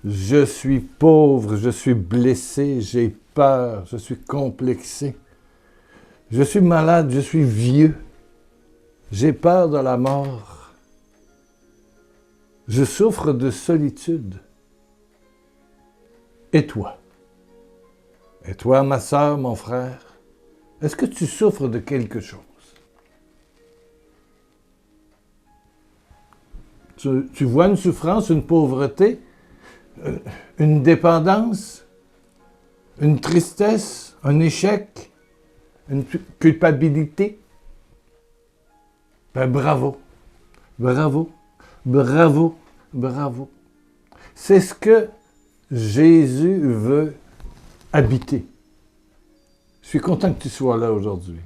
Je suis pauvre, je suis blessé, j'ai peur, je suis complexé. Je suis malade, je suis vieux. J'ai peur de la mort. Je souffre de solitude. Et toi? Et toi, ma sœur, mon frère? Est-ce que tu souffres de quelque chose? Tu vois une souffrance, une pauvreté, une dépendance, une tristesse, un échec, une culpabilité? Ben bravo, bravo, bravo, bravo. C'est ce que Jésus veut habiter. Je suis content que tu sois là aujourd'hui,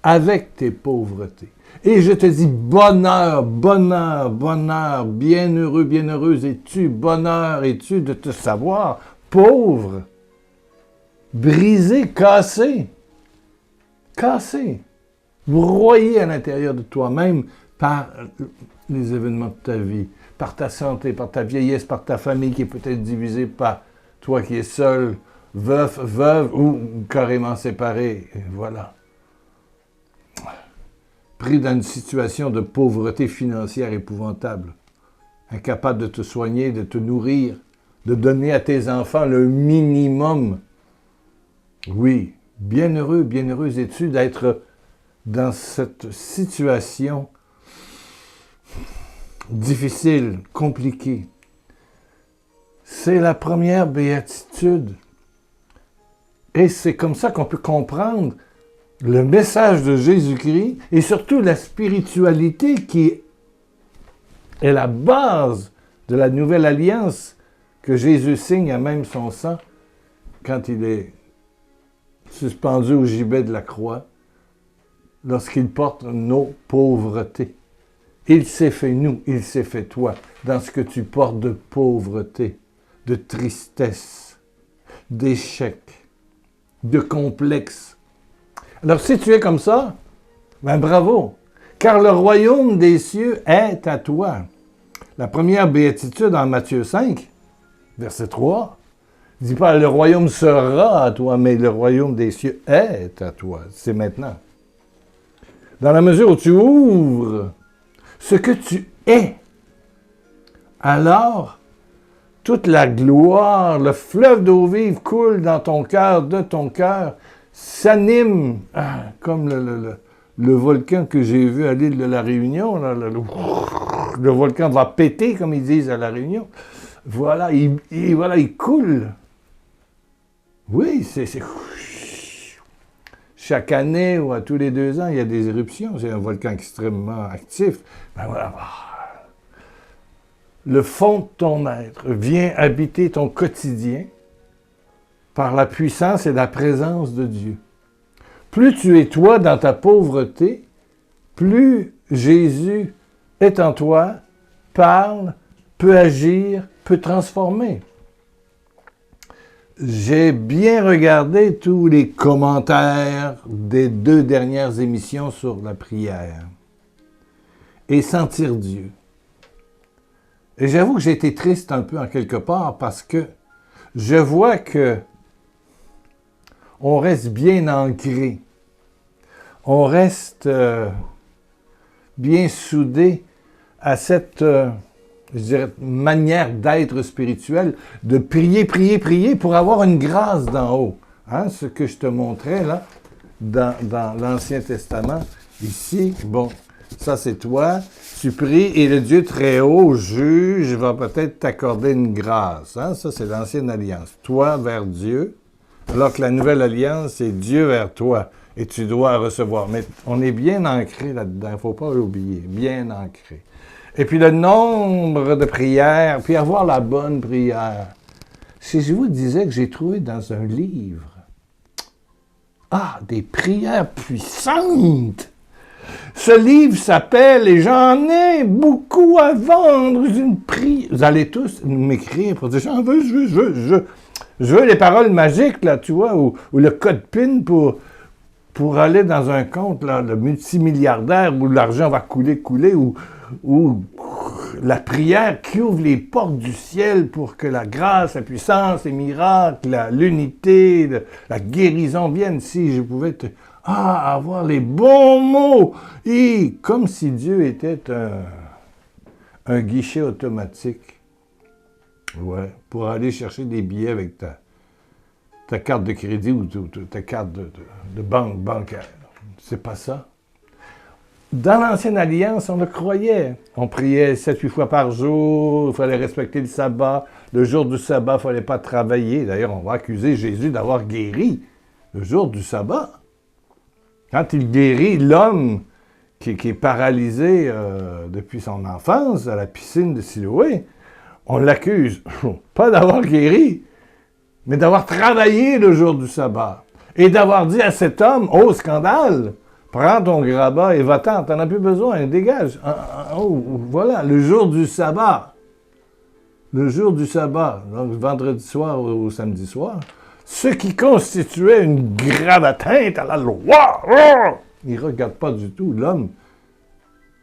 avec tes pauvretés. Et je te dis bonheur, bonheur, bonheur, bienheureux, bienheureuse es-tu, bonheur es-tu de te savoir pauvre, brisé, cassé, broyé à l'intérieur de toi-même par les événements de ta vie, par ta santé, par ta vieillesse, par ta famille qui est peut-être divisée, par toi qui es seul, veuf, veuve ou carrément séparé. Et voilà. Pris dans une situation de pauvreté financière épouvantable, incapable de te soigner, de te nourrir, de donner à tes enfants le minimum. Oui, bienheureux, bienheureuse es-tu d'être dans cette situation difficile, compliquée. C'est la première béatitude. Et c'est comme ça qu'on peut comprendre le message de Jésus-Christ et surtout la spiritualité qui est la base de la nouvelle alliance que Jésus signe à même son sang quand il est suspendu au gibet de la croix, lorsqu'il porte nos pauvretés. Il s'est fait nous, il s'est fait toi, dans ce que tu portes de pauvreté, de tristesse, d'échec, de complexe. Alors, si tu es comme ça, ben bravo, car le royaume des cieux est à toi. La première béatitude en Matthieu 5, verset 3, ne dit pas « le royaume sera à toi », mais « le royaume des cieux est à toi ». C'est maintenant. Dans la mesure où tu ouvres ce que tu es, alors toute la gloire, le fleuve d'eau vive coule dans ton cœur, de ton cœur, s'anime, comme le volcan que j'ai vu à l'île de la Réunion, là, le volcan va péter, comme ils disent à la Réunion. Voilà, il coule. Oui, c'est chaque année ou à tous les 2 ans, il y a des éruptions. C'est un volcan extrêmement actif. Ben voilà. Le fond de ton être vient habiter ton quotidien par la puissance et la présence de Dieu. Plus tu es toi dans ta pauvreté, plus Jésus est en toi, parle, peut agir, peut transformer. J'ai bien regardé tous les commentaires des 2 dernières émissions sur la prière et sentir Dieu. Et j'avoue que j'ai été triste un peu en quelque part parce que je vois que on reste bien ancré, on reste bien soudé à cette je dirais, manière d'être spirituel, de prier, prier, prier pour avoir une grâce d'en haut. Hein, ce que je te montrais là, dans l'Ancien Testament. Ici, bon, ça c'est toi, tu pries et le Dieu très haut, juge, va peut-être t'accorder une grâce. Hein, ça c'est l'Ancienne Alliance. Toi vers Dieu, alors que la Nouvelle Alliance, c'est Dieu vers toi. Et tu dois recevoir. Mais on est bien ancré là-dedans, il ne faut pas l'oublier, bien ancré. Et puis le nombre de prières, puis avoir la bonne prière. Si je vous disais que j'ai trouvé dans un livre, des prières puissantes. Ce livre s'appelle, et j'en ai beaucoup à vendre, une prière. Vous allez tous m'écrire pour dire, j'en veux, je veux les paroles magiques, là, tu vois, ou le code PIN pour aller dans un compte, là, le multimilliardaire, où l'argent va couler, ou la prière qui ouvre les portes du ciel pour que la grâce, la puissance, les miracles, l'unité, la guérison viennent. Si je pouvais avoir les bons mots, et comme si Dieu était un guichet automatique. Ouais, pour aller chercher des billets avec ta carte de crédit ou ta carte de banque bancaire. C'est pas ça. Dans l'Ancienne Alliance, on le croyait. On priait 7-8 fois par jour, il fallait respecter le sabbat. Le jour du sabbat, il ne fallait pas travailler. D'ailleurs, on va accuser Jésus d'avoir guéri le jour du sabbat. Quand il guérit l'homme qui est paralysé depuis son enfance à la piscine de Siloé, on l'accuse, pas d'avoir guéri, mais d'avoir travaillé le jour du sabbat. Et d'avoir dit à cet homme, oh scandale, prends ton grabat et va-t'en, t'en as plus besoin, dégage. Voilà, le jour du sabbat. Le jour du sabbat, donc vendredi soir ou samedi soir, ce qui constituait une grave atteinte à la loi. Il ne regarde pas du tout l'homme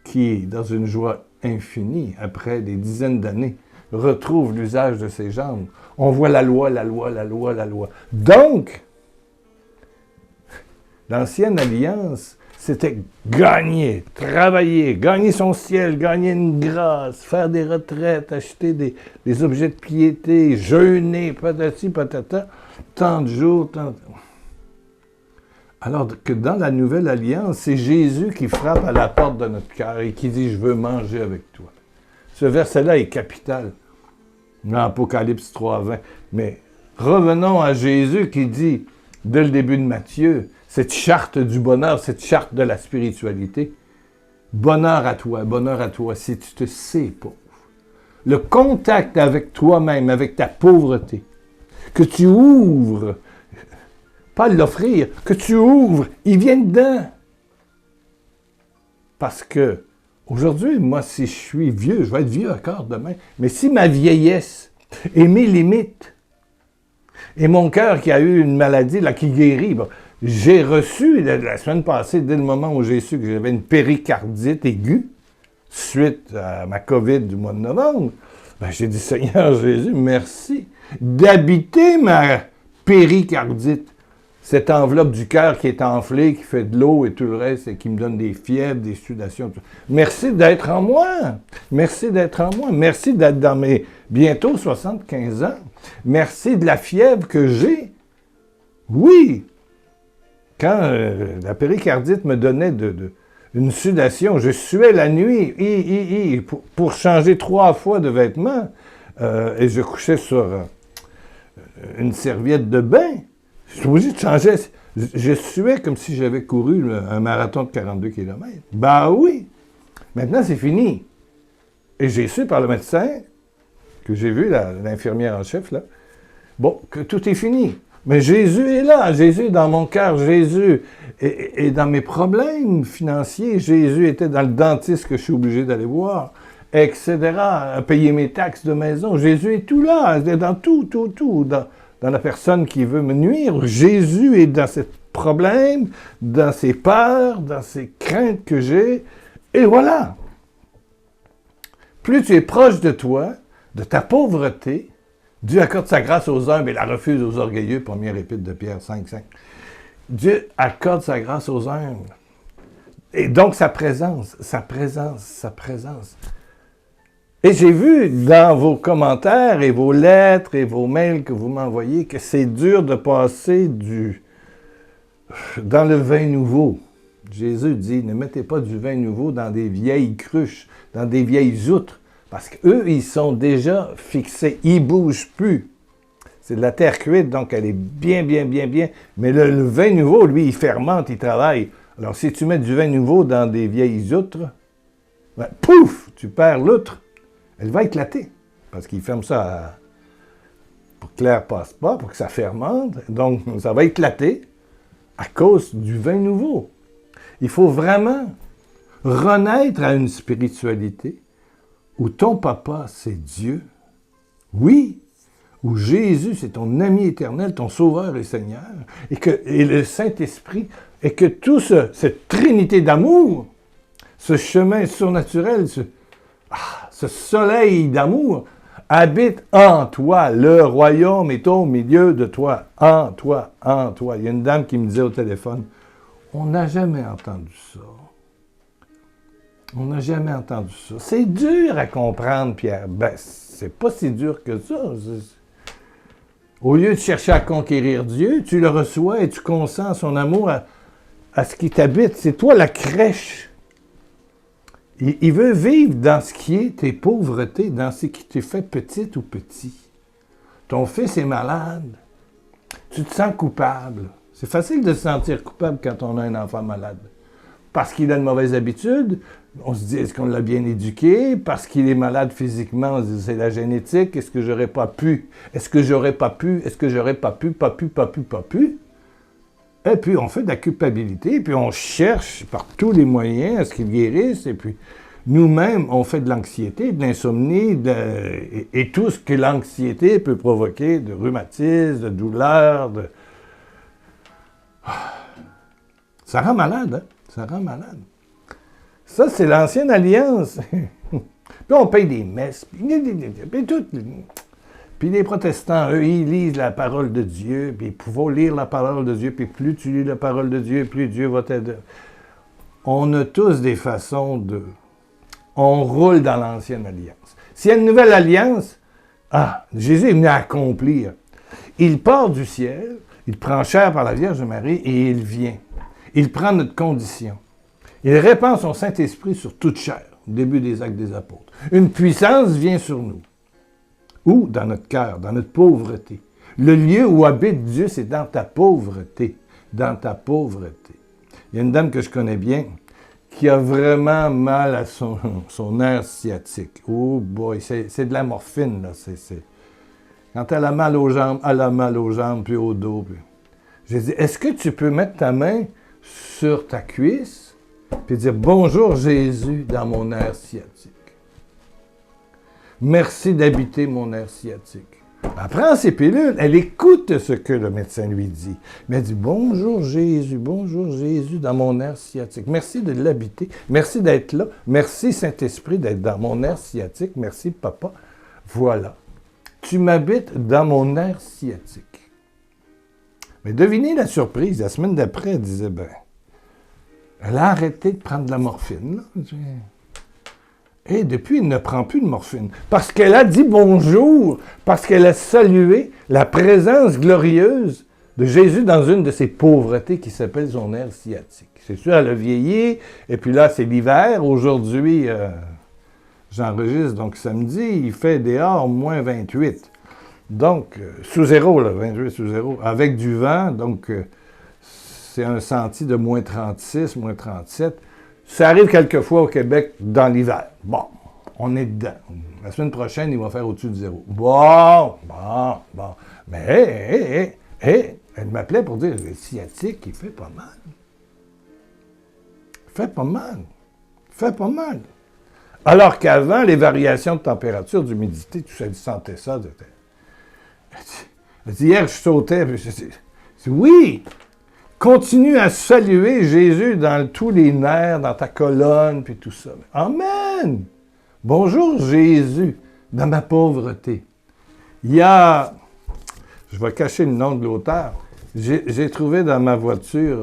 qui est dans une joie infinie, après des dizaines d'années, retrouve l'usage de ses jambes. On voit la loi, la loi, la loi, la loi. Donc, l'Ancienne Alliance, c'était gagner, travailler, gagner son ciel, gagner une grâce, faire des retraites, acheter des objets de piété, jeûner, patati, patata, tant de jours, tant de... Alors que dans la Nouvelle Alliance, c'est Jésus qui frappe à la porte de notre cœur et qui dit « Je veux manger avec toi ». Ce verset-là est capital dans Apocalypse 3:20. Mais revenons à Jésus qui dit, dès le début de Matthieu, cette charte du bonheur, cette charte de la spiritualité. Bonheur à toi, si tu te sais pauvre. Le contact avec toi-même, avec ta pauvreté, que tu ouvres, pas l'offrir, que tu ouvres, il vient dedans. Parce que, aujourd'hui, moi, si je suis vieux, je vais être vieux encore demain, mais si ma vieillesse et mes limites, et mon cœur qui a eu une maladie, là, qui guérit, bon, j'ai reçu, la semaine passée, dès le moment où j'ai su que j'avais une péricardite aiguë, suite à ma COVID du mois de novembre, ben, j'ai dit, Seigneur Jésus, merci d'habiter ma péricardite. Cette enveloppe du cœur qui est enflée, qui fait de l'eau et tout le reste, et qui me donne des fièvres, des sudations. Tout. Merci d'être en moi. Merci d'être en moi. Merci d'être dans mes bientôt 75 ans. Merci de la fièvre que j'ai. Oui. Quand la péricardite me donnait une sudation, je suais la nuit pour changer 3 fois de vêtements. Et je couchais sur une serviette de bain. Je suis obligé de changer. Je suais comme si j'avais couru un marathon de 42 km. Ben oui. Maintenant, c'est fini. Et j'ai su par le médecin, que j'ai vu, l'infirmière en chef, là, bon, que tout est fini. Mais Jésus est là. Jésus est dans mon cœur. Jésus est dans mes problèmes financiers. Jésus était dans le dentiste que je suis obligé d'aller voir, etc. À payer mes taxes de maison. Jésus est tout là. Il est dans tout. Dans la personne qui veut me nuire. Jésus est dans ces problèmes, dans ces peurs, dans ces craintes que j'ai. Et voilà. Plus tu es proche de toi, de ta pauvreté, Dieu accorde sa grâce aux humbles et la refuse aux orgueilleux, première épître de Pierre 5:5. Dieu accorde sa grâce aux humbles. Et donc sa présence. Et j'ai vu dans vos commentaires et vos lettres et vos mails que vous m'envoyez que c'est dur de passer dans le vin nouveau. Jésus dit, ne mettez pas du vin nouveau dans des vieilles cruches, dans des vieilles outres, parce qu'eux, ils sont déjà fixés, ils ne bougent plus. C'est de la terre cuite, donc elle est bien. Mais le vin nouveau, lui, il fermente, il travaille. Alors si tu mets du vin nouveau dans des vieilles outres, ben, pouf, tu perds l'outre. Elle va éclater, parce qu'il ferme ça pour que l'air passe pas, pour que ça fermente. Donc, ça va éclater à cause du vin nouveau. Il faut vraiment renaître à une spiritualité où ton papa, c'est Dieu. Oui, où Jésus, c'est ton ami éternel, ton sauveur et Seigneur, et le Saint-Esprit, et que toute cette trinité d'amour, ce chemin surnaturel, ce soleil d'amour, habite en toi. Le royaume est au milieu de toi. En toi, en toi. Il y a une dame qui me disait au téléphone, on n'a jamais entendu ça. On n'a jamais entendu ça. C'est dur à comprendre, Pierre. Ben, c'est pas si dur que ça. Au lieu de chercher à conquérir Dieu, tu le reçois et tu consens son amour à ce qui t'habite. C'est toi la crèche. Il veut vivre dans ce qui est tes pauvretés, dans ce qui te fait petite ou petit. Ton fils est malade. Tu te sens coupable. C'est facile de se sentir coupable quand on a un enfant malade. Parce qu'il a une mauvaise habitude, on se dit, est-ce qu'on l'a bien éduqué? Parce qu'il est malade physiquement, on se dit, c'est la génétique. Est-ce que j'aurais pas pu? Est-ce que j'aurais pas pu? Est-ce que j'aurais pas pu? Pas pu? Et puis, on fait de la culpabilité, et puis on cherche par tous les moyens à ce qu'il guérisse, et puis nous-mêmes, on fait de l'anxiété, de l'insomnie, et tout ce que l'anxiété peut provoquer, de rhumatisme, de douleur, Ça rend malade, hein? Ça rend malade. Ça, c'est l'ancienne alliance. Puis on paye des messes, puis tout. Puis les protestants, eux, ils lisent la parole de Dieu, puis il faut lire la parole de Dieu, puis plus tu lis la parole de Dieu, plus Dieu va t'aider. On a tous des façons de... On roule dans l'ancienne alliance. S'il y a une nouvelle alliance, Jésus est venu accomplir. Il part du ciel, il prend chair par la Vierge Marie et il vient. Il prend notre condition. Il répand son Saint-Esprit sur toute chair, au début des Actes des Apôtres. Une puissance vient sur nous. Ou dans notre cœur, dans notre pauvreté. Le lieu où habite Dieu, c'est dans ta pauvreté. Dans ta pauvreté. Il y a une dame que je connais bien qui a vraiment mal à son nerf sciatique. Oh boy, c'est de la morphine, là. Quand elle a mal aux jambes, puis au dos. Puis... J'ai dit, est-ce que tu peux mettre ta main sur ta cuisse puis dire, bonjour Jésus dans mon nerf sciatique. Merci d'habiter mon nerf sciatique. Elle prend ses pilules, elle écoute ce que le médecin lui dit. Mais elle dit, bonjour Jésus dans mon nerf sciatique. Merci de l'habiter, merci d'être là, merci Saint-Esprit d'être dans mon nerf sciatique, merci Papa. Voilà, tu m'habites dans mon nerf sciatique. Mais devinez la surprise, la semaine d'après, elle disait, elle a arrêté de prendre de la morphine, là. Et depuis, elle ne prend plus de morphine. Parce qu'elle a dit bonjour, parce qu'elle a salué la présence glorieuse de Jésus dans une de ses pauvretés qui s'appelle son nerf sciatique. C'est sûr, elle a vieilli, et puis là, c'est l'hiver. Aujourd'hui, j'enregistre, donc samedi, il fait dehors moins 28. Donc, sous zéro, là, 28 sous zéro, avec du vent, donc c'est un senti de moins 36, moins 37. Ça arrive quelquefois au Québec dans l'hiver. Bon, on est dedans. La semaine prochaine, il va faire au-dessus de zéro. Bon. Mais, elle m'appelait pour dire, le sciatique, il fait pas mal. Fait pas mal. Alors qu'avant, les variations de température, d'humidité, tout ça, elle sentait ça. Elle dit, hier, je sautais, puis je dis, oui! Continue à saluer Jésus dans tous les nerfs, dans ta colonne, puis tout ça. Amen! Bonjour Jésus, dans ma pauvreté. Il y a, je vais cacher le nom de l'auteur, j'ai trouvé dans ma voiture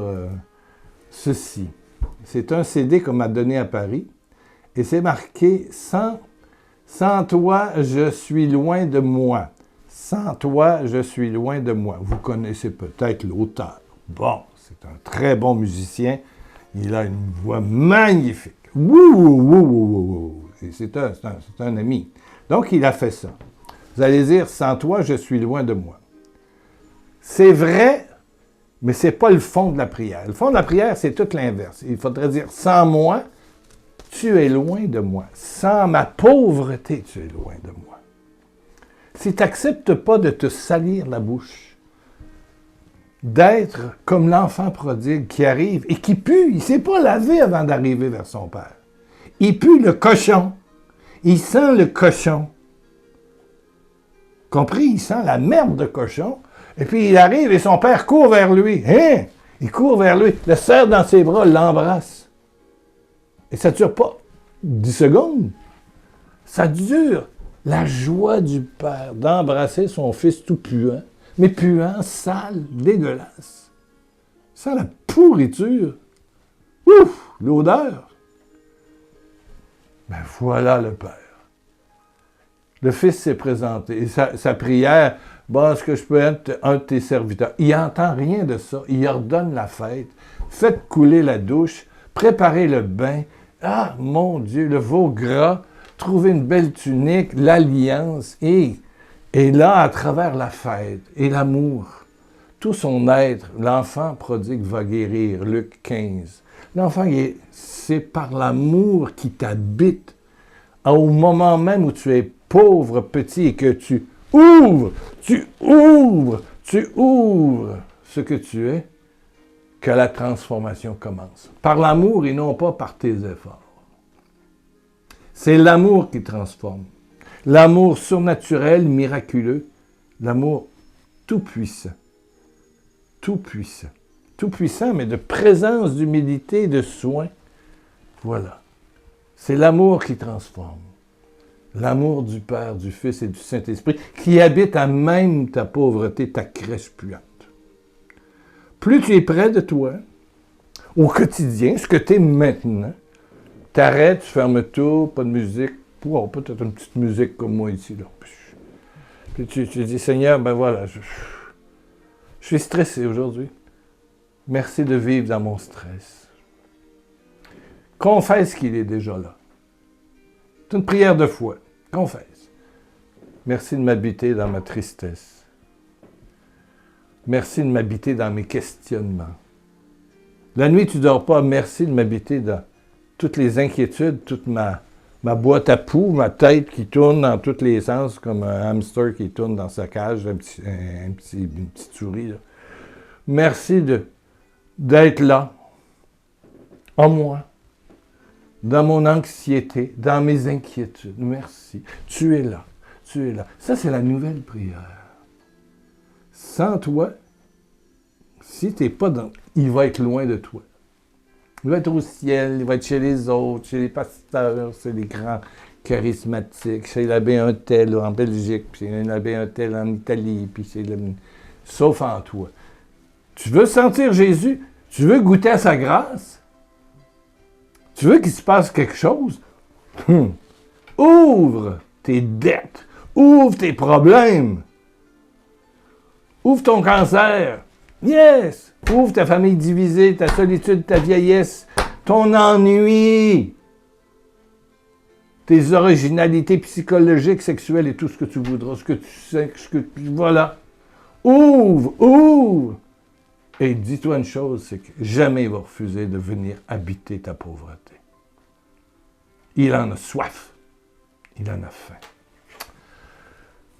ceci. C'est un CD qu'on m'a donné à Paris, et c'est marqué « Sans toi, je suis loin de moi. Sans toi, je suis loin de moi. » Vous connaissez peut-être l'auteur. Bon, c'est un très bon musicien. Il a une voix magnifique. C'est un ami. Donc, il a fait ça. Vous allez dire, sans toi, je suis loin de moi. C'est vrai, mais ce n'est pas le fond de la prière. Le fond de la prière, c'est tout l'inverse. Il faudrait dire, sans moi, tu es loin de moi. Sans ma pauvreté, tu es loin de moi. Si tu n'acceptes pas de te salir la bouche, d'être comme l'enfant prodigue qui arrive et qui pue. Il ne s'est pas lavé avant d'arriver vers son père. Il pue le cochon. Il sent le cochon. Compris? Il sent la merde de cochon. Et puis il arrive et son père court vers lui. Hein? Il court vers lui, le serre dans ses bras, l'embrasse. Et ça ne dure pas 10 secondes. Ça dure. La joie du père d'embrasser son fils tout puant, mais puant, sale, dégueulasse. Ça, la pourriture. Ouf, l'odeur. Ben voilà le père. Le fils s'est présenté. Et sa prière, bon, est-ce que je peux être un de tes serviteurs? Il n'entend rien de ça. Il ordonne la fête. Faites couler la douche. Préparez le bain. Ah, mon Dieu, le veau gras. Trouvez une belle tunique, l'alliance. Et là, à travers la fête et l'amour, tout son être, l'enfant prodigue va guérir. Luc 15. L'enfant, c'est par l'amour qui t'habite. Au moment même où tu es pauvre, petit, et que tu ouvres ce que tu es, que la transformation commence. Par l'amour et non pas par tes efforts. C'est l'amour qui transforme. L'amour surnaturel, miraculeux. L'amour tout-puissant. Tout-puissant. Tout-puissant, mais de présence, d'humilité, de soin. Voilà. C'est l'amour qui transforme. L'amour du Père, du Fils et du Saint-Esprit qui habite à même ta pauvreté, ta crèche puante. Plus tu es près de toi, au quotidien, ce que tu es maintenant, t'arrêtes, tu fermes tout, pas de musique, peut-être une petite musique comme moi ici. Là. Puis tu dis, Seigneur, ben voilà, je suis stressé aujourd'hui. Merci de vivre dans mon stress. Confesse qu'il est déjà là. C'est une prière de foi. Confesse. Merci de m'habiter dans ma tristesse. Merci de m'habiter dans mes questionnements. La nuit, tu ne dors pas. Merci de m'habiter dans toutes les inquiétudes, toute ma boîte à poux, ma tête qui tourne dans tous les sens, comme un hamster qui tourne dans sa cage, une petite souris. Là. Merci d'être là, en moi, dans mon anxiété, dans mes inquiétudes. Merci. Tu es là. Tu es là. Ça, c'est la nouvelle prière. Sans toi, si tu n'es pas dans... Il va être loin de toi. Il va être au ciel, il va être chez les autres, chez les pasteurs, chez les grands charismatiques, chez l'abbé un tel en Belgique, puis chez l'abbé un tel en Italie, puis sauf en toi. Tu veux sentir Jésus? Tu veux goûter à sa grâce? Tu veux qu'il se passe quelque chose? Ouvre tes dettes. Ouvre tes problèmes. Ouvre ton cancer. Yes! Ouvre ta famille divisée, ta solitude, ta vieillesse, ton ennui, tes originalités psychologiques, sexuelles et tout ce que tu voudras, ce que tu sais, voilà. Ouvre! Et dis-toi une chose, c'est que jamais il va refuser de venir habiter ta pauvreté. Il en a soif. Il en a faim.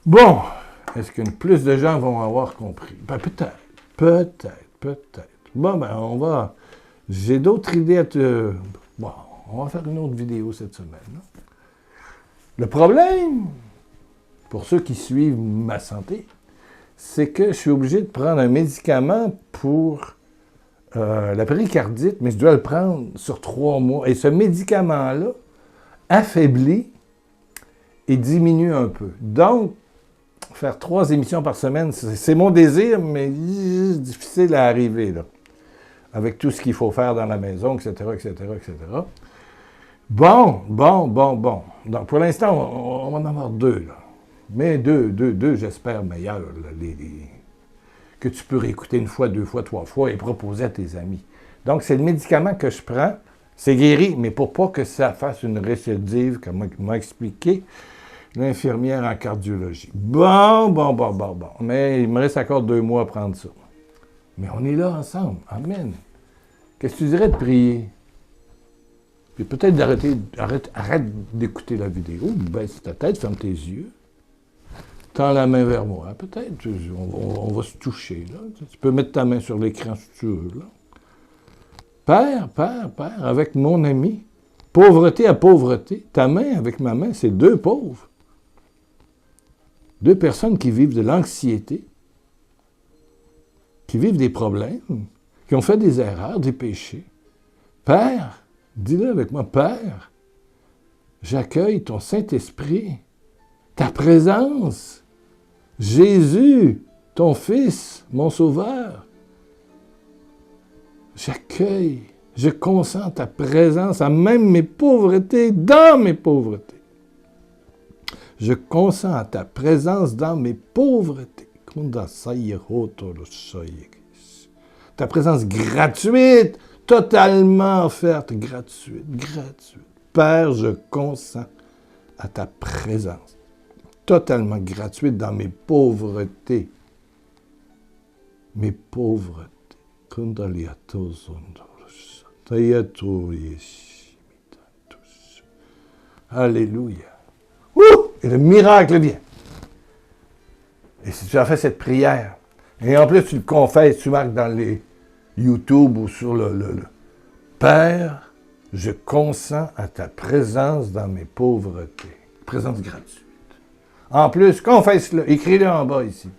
Bon, est-ce que plus de gens vont avoir compris? Ben, peut-être. Bon, ben, on va... J'ai d'autres idées à te... Bon, on va faire une autre vidéo cette semaine. Là. Le problème, pour ceux qui suivent ma santé, c'est que je suis obligé de prendre un médicament pour la péricardite, mais je dois le prendre sur 3 mois. Et ce médicament-là affaiblit et diminue un peu. Donc, faire 3 émissions par semaine, c'est mon désir, mais c'est difficile à arriver, là. Avec tout ce qu'il faut faire dans la maison, etc., etc., etc. Bon. Donc, pour l'instant, on va en avoir 2, là. Mais deux, j'espère, meilleurs, là, que tu peux réécouter 1 fois, 2 fois, 3 fois et proposer à tes amis. Donc, c'est le médicament que je prends. C'est guéri, mais pour pas que ça fasse une récidive, comme m'a expliqué l'infirmière en cardiologie. Bon. Mais il me reste encore 2 mois à prendre ça. Mais on est là ensemble. Amen. Qu'est-ce que tu dirais de prier? Puis peut-être arrête d'écouter la vidéo, baisse ta tête, ferme tes yeux. Tends la main vers moi. Peut-être, on va se toucher. Là. Tu peux mettre ta main sur l'écran si tu veux. Là. Père, avec mon ami, pauvreté à pauvreté, ta main avec ma main, c'est 2 pauvres. 2 personnes qui vivent de l'anxiété, qui vivent des problèmes, qui ont fait des erreurs, des péchés. Père, dis-le avec moi, Père, J'accueille ton Saint-Esprit, ta présence. Jésus, ton Fils, mon Sauveur. J'accueille, je consens ta présence à même mes pauvretés, dans mes pauvretés. Je consens à ta présence dans mes pauvretés. Ta présence gratuite, totalement offerte, gratuite. Père, je consens à ta présence, totalement gratuite dans mes pauvretés. Mes pauvretés. Alléluia. Ouh! Et le miracle vient. Et si tu as fait cette prière, et en plus tu le confesses, tu marques dans les YouTube ou sur le Père, je consens à ta présence dans mes pauvretés. Présence gratuite. En plus, confesse-le, écris-le en bas ici,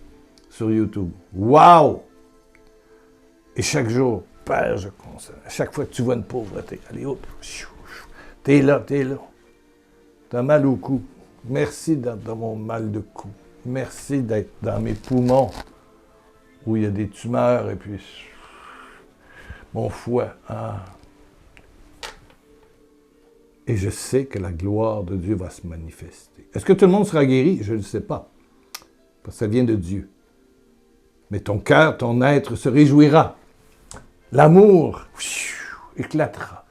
sur YouTube. Wow! Et chaque jour, Père, je consens. À chaque fois que tu vois une pauvreté, allez, hop, t'es là. T'as mal au cou. Merci d'être dans mon mal de cou. Merci d'être dans mes poumons, où il y a des tumeurs, et puis mon foie. Et je sais que la gloire de Dieu va se manifester. Est-ce que tout le monde sera guéri? Je ne sais pas. Parce que ça vient de Dieu. Mais ton cœur, ton être se réjouira. L'amour éclatera.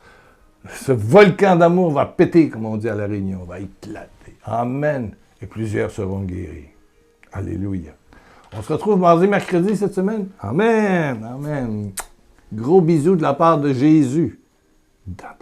Ce volcan d'amour va péter, comme on dit à La Réunion, va éclater. Amen. Et plusieurs seront guéris. Alléluia. On se retrouve mardi, mercredi cette semaine. Amen. Amen. Gros bisous de la part de Jésus. Dans